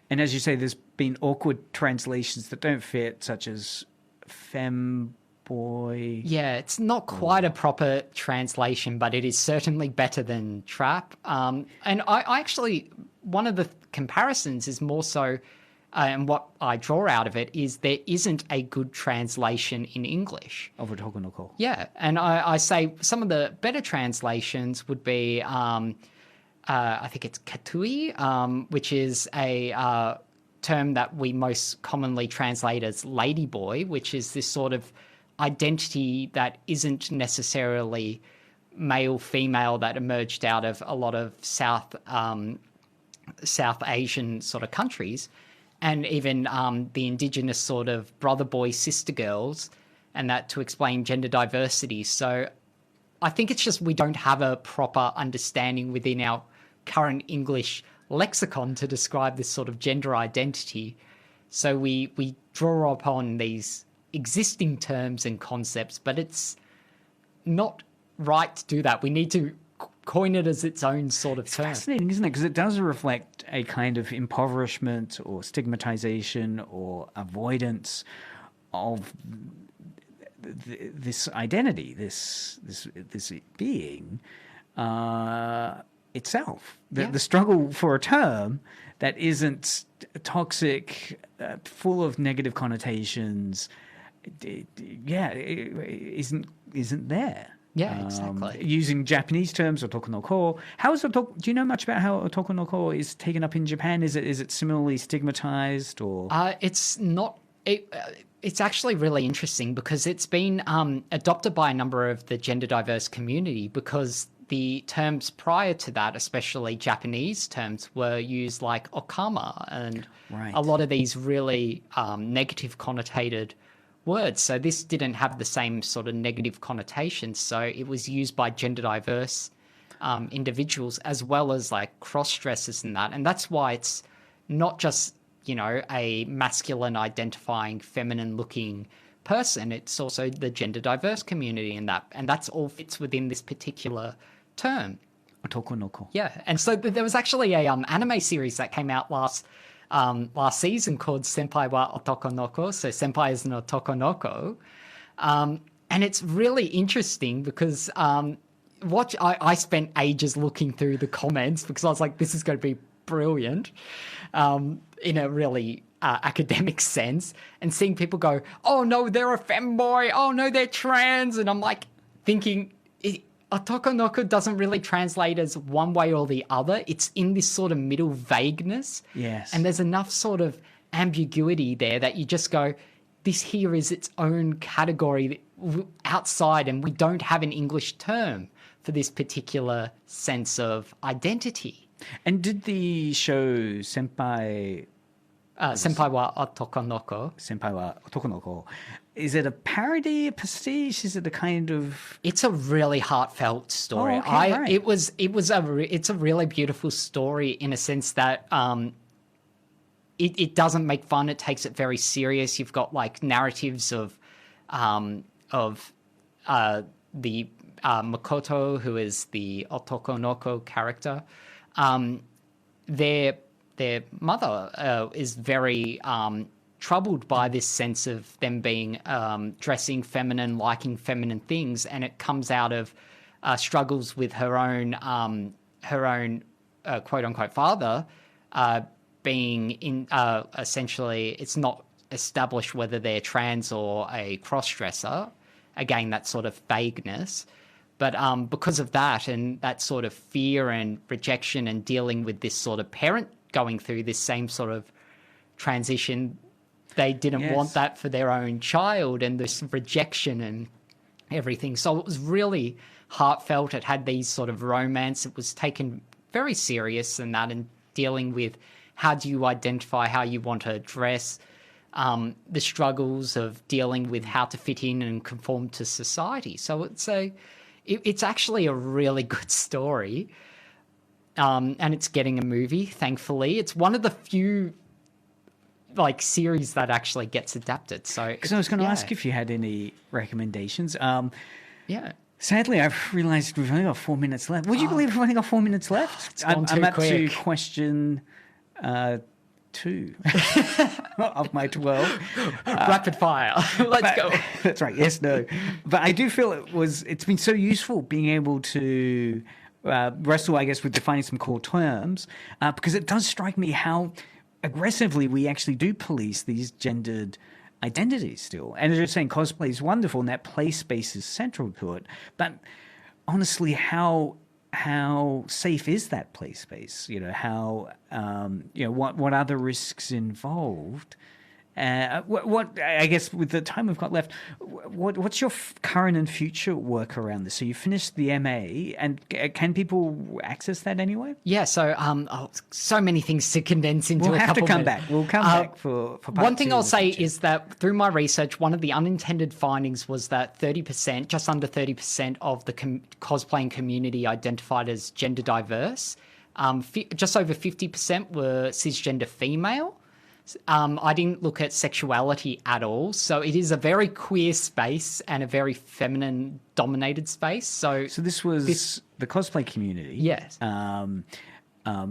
And as you say, there's been awkward translations that don't fit, such as femboy. Yeah, it's not quite a proper translation, but it is certainly better than trap. And I actually, one of the comparisons is more so, and what I draw out of it is there isn't a good translation in English. Of otokonoko. Yeah, and I say some of the better translations would be, I think it's katui, which is a term that we most commonly translate as ladyboy, which is this sort of identity that isn't necessarily male-female that emerged out of a lot of South Asian sort of countries, and even the indigenous sort of brother boy, sister girls, and that to explain gender diversity. So I think it's just we don't have a proper understanding within our current English lexicon to describe this sort of gender identity. So we draw upon these existing terms and concepts, but it's not right to do that. We need to coin it as its own sort of term. Fascinating, isn't it? Because it does reflect a kind of impoverishment or stigmatization or avoidance of this identity, this being itself. The struggle for a term that isn't toxic, full of negative connotations, isn't there. Yeah, exactly. Using Japanese terms, otoko no ko. Do you know much about how otoko no ko is taken up in Japan? Is it similarly stigmatized, or? It's not. It's actually really interesting because it's been adopted by a number of the gender diverse community, because the terms prior to that, especially Japanese terms, were used like okama and a lot of these really negative connotated words. So this didn't have the same sort of negative connotations. So it was used by gender diverse individuals as well as like cross-dressers and that. And that's why it's not just, a masculine identifying, feminine looking person. It's also the gender diverse community in that. And that's all fits within this particular term. Otoko no ko. Yeah. And so there was actually a anime series that came out last season called Senpai wa Otoko no Ko. So Senpai is an Otoko no Ko. And it's really interesting because I spent ages looking through the comments because I was like, this is going to be brilliant in a really academic sense, and seeing people go, oh no, they're a femboy, oh no, they're trans. And I'm like thinking, Otoko no Ko doesn't really translate as one way or the other. It's in this sort of middle vagueness. Yes. And there's enough sort of ambiguity there that you just go, this here is its own category outside, and we don't have an English term for this particular sense of identity. And did the show Senpai wa Otoko no Ko. Senpai wa Otoko no Ko, is it a parody, a pastiche? Is it a kind of? It's a really heartfelt story. Oh, okay, right. It's a really beautiful story in a sense that it doesn't make fun. It takes it very serious. You've got like narratives of the Makoto, who is the Otoko no Ko character. Their mother is very troubled by this sense of them being dressing feminine, liking feminine things, and it comes out of struggles with her own quote unquote father being in essentially, it's not established whether they're trans or a cross-dresser. Again, that sort of vagueness. But because of that and that sort of fear and rejection and dealing with this sort of parent going through this same sort of transition, they didn't want that for their own child, and this rejection and everything. So it was really heartfelt. It had these sort of romance. It was taken very serious in that, and dealing with how do you identify how you want to dress, the struggles of dealing with how to fit in and conform to society. So it's actually a really good story, and it's getting a movie, thankfully. It's one of the few series that actually gets adapted. So, because I was going to ask if you had any recommendations. Yeah. Sadly, I've realised we've only got 4 minutes left. Would you believe we've only got 4 minutes left? It's gone I'm too up quick. to question 2 of my 12. Rapid fire. Let's go. That's right. Yes, no. But I do feel it's been so useful being able to wrestle, I guess, with defining some core terms, because it does strike me how aggressively we actually do police these gendered identities still. And as you're saying, cosplay is wonderful and that play space is central to it. But honestly, how safe is that play space? How what are the risks involved? What I guess with the time we've got left, what's your current and future work around this? So you finished the MA, and can people access that anyway? Yeah, so so many things to condense into We'll a have to couple come minutes. back. We'll come back for part One thing 2 I'll in the say future. is that through my research, one of the unintended findings was that 30%, just under 30% of the cosplaying community identified as gender diverse. Just over 50% were cisgender female. I didn't look at sexuality at all. So it is a very queer space and a very feminine dominated space. So this was the cosplay community. Yes.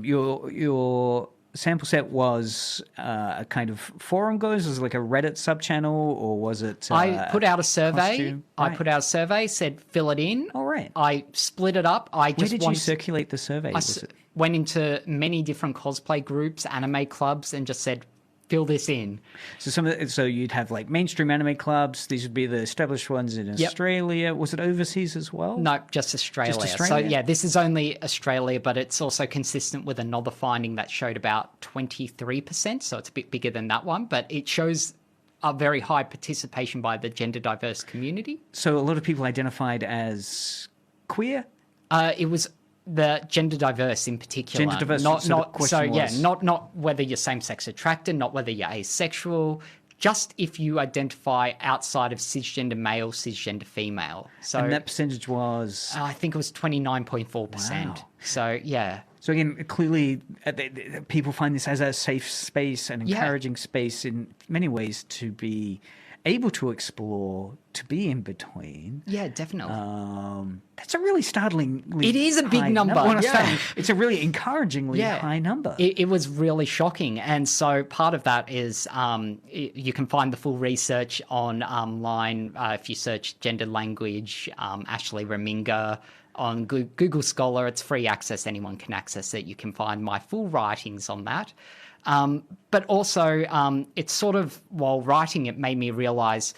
Your sample set was a kind of forum goes, was it like a Reddit subchannel, or was it? I put out a survey. costume? I Right. put out a survey, said fill it in. All right. I split it up. I Where just did you wanted, circulate the survey? I Was it? went into many different cosplay groups, anime clubs, and just said fill this in. So you'd have like mainstream anime clubs. These would be the established ones in Australia. Was it overseas as well? No, just Australia. Australia? So yeah, this is only Australia, but it's also consistent with another finding that showed about 23%. So it's a bit bigger than that one, but it shows a very high participation by the gender diverse community. So a lot of people identified as queer. It was the gender diverse in particular. Gender diverse, Not, so the not, question so yeah, was- not whether you're same sex attracted, not whether you're asexual, just if you identify outside of cisgender male, cisgender female. So And that percentage was... I think it was 29.4%. Wow. So yeah. So again, clearly people find this as a safe space, an Yeah. encouraging space in many ways to be able to explore, to be in between. Yeah, definitely. That's a really startlingly It is a big high number, Well, not yeah. startling, it's a really encouragingly Yeah. high number. It was really shocking. And so part of that is you can find the full research online if you search gender language, Ashley Remminga on Google Scholar. It's free access. Anyone can access it. You can find my full writings on that. But also, it's sort of, while writing it, made me realize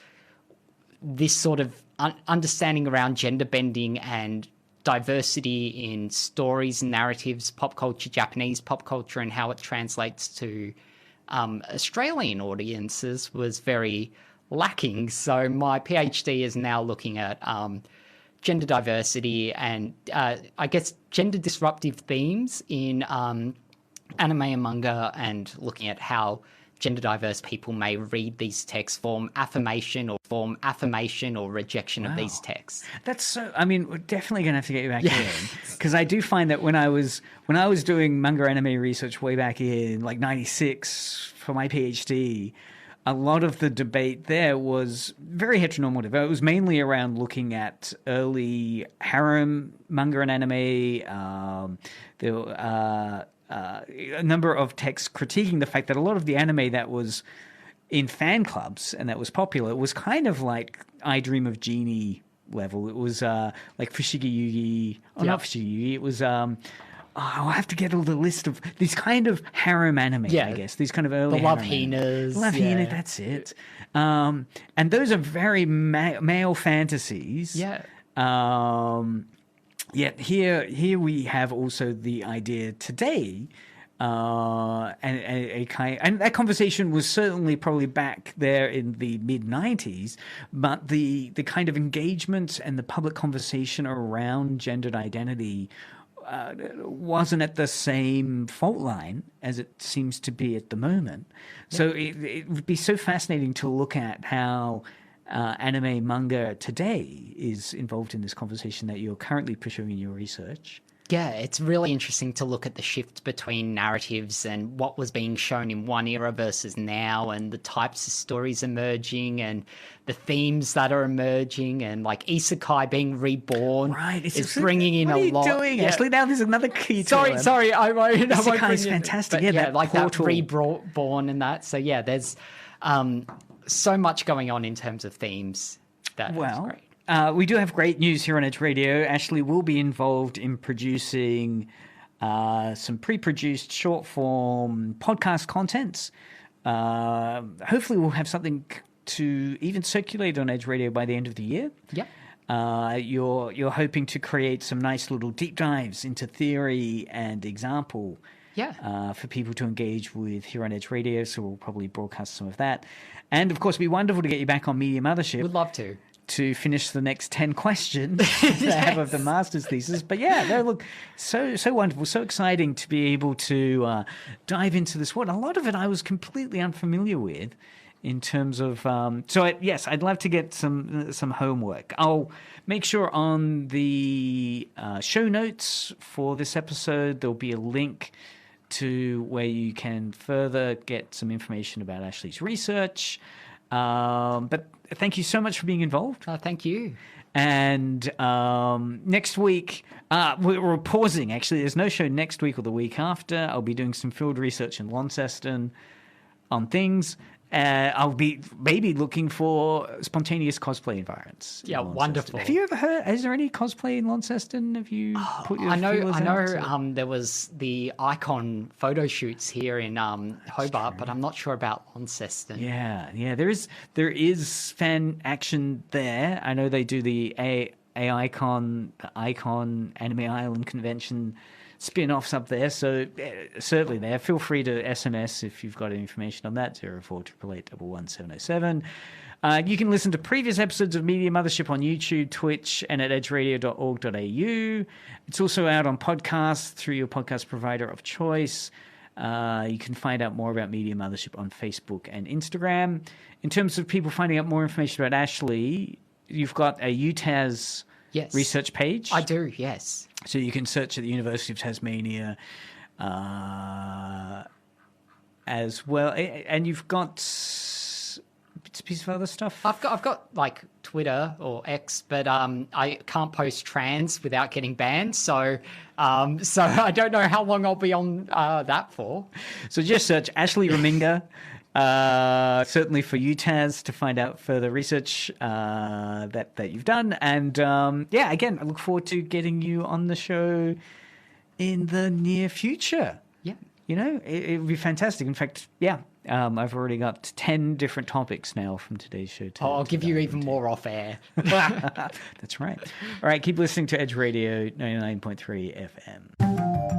this sort of understanding around gender bending and diversity in stories, narratives, pop culture, Japanese pop culture, and how it translates to Australian audiences was very lacking. So my PhD is now looking at gender diversity and I guess gender disruptive themes in anime and manga, and looking at how gender diverse people may read these texts, form affirmation or rejection of these texts. That's so. I mean, we're definitely going to have to get you back in, because I do find that when I was doing manga anime research way back in like '96 for my PhD, a lot of the debate there was very heteronormative. It was mainly around looking at early harem manga and anime. There were a number of texts critiquing the fact that a lot of the anime that was in fan clubs and that was popular was kind of like I Dream of Jeannie level. It was like Fushigi Yugi. Oh, not Fushigi Yugi. It was... I'll have to get all the list of these kind of harem anime, I guess. These kind of early The Love harem anime. Hinas. Love Hina, that's it. And those are very male fantasies. Yeah. Yet here we have also the idea today, and that conversation was certainly probably back there in the mid-90s, but the kind of engagement and the public conversation around gendered identity wasn't at the same fault line as it seems to be at the moment. So it would be so fascinating to look at how anime manga today is involved in this conversation that you're currently pursuing in your research. Yeah, it's really interesting to look at the shift between narratives and what was being shown in one era versus now, and the types of stories emerging and the themes that are emerging, and like isekai being reborn. Right, is bringing in what a are you lot. doing, Ashley? Now there's another key term. Sorry, I won't. Isekai is fantastic. Yeah, that like portal. that reborn and that. So yeah, there's so much going on in terms of themes. That's great. We do have great news here on Edge Radio. Ashley will be involved in producing some pre-produced short-form podcast contents. Hopefully we'll have something to even circulate on Edge Radio by the end of the year. Yep. You're hoping to create some nice little deep dives into theory and example for people to engage with here on Edge Radio, so we'll probably broadcast some of that. And, of course, it'd be wonderful to get you back on Media Mothership. Would love to finish the next 10 questions that I have of the master's thesis. But yeah, no, look, so wonderful, so exciting to be able to dive into this world. A lot of it I was completely unfamiliar with in terms of... yes, I'd love to get some homework. I'll make sure on the show notes for this episode, there'll be a link to where you can further get some information about Ashley's research. But thank you so much for being involved. Thank you. And next week, we're pausing, actually. There's no show next week or the week after. I'll be doing some field research in Launceston on things. I'll be maybe looking for spontaneous cosplay environments. Yeah, wonderful. Have you ever heard? Is there any cosplay in Launceston? Have you put your feelers out? There was the Icon photo shoots here in Hobart, but I'm not sure about Launceston. Yeah. There is fan action there. I know they do the Icon Anime Island convention spin-offs up there, so certainly there. Feel free to SMS if you've got any information on that, 0488811707. You can listen to previous episodes of Media Mothership on YouTube, Twitch, and at edgeradio.org.au. It's also out on podcasts through your podcast provider of choice. You can find out more about Media Mothership on Facebook and Instagram. In terms of people finding out more information about Ashley, you've got a UTAS research page. I do, yes. So you can search at the University of Tasmania as well. And you've got bits and pieces of other stuff. I've got like Twitter or X, but I can't post trans without getting banned. So I don't know how long I'll be on that for. So just search Ashley Remminga. Certainly for UTAS to find out further research that you've done. And again, I look forward to getting you on the show in the near future. Yeah. You know, it would be fantastic. In fact, I've already got 10 different topics now from today's show. I'll give you even more off air. That's right. All right, keep listening to Edge Radio 99.3 FM.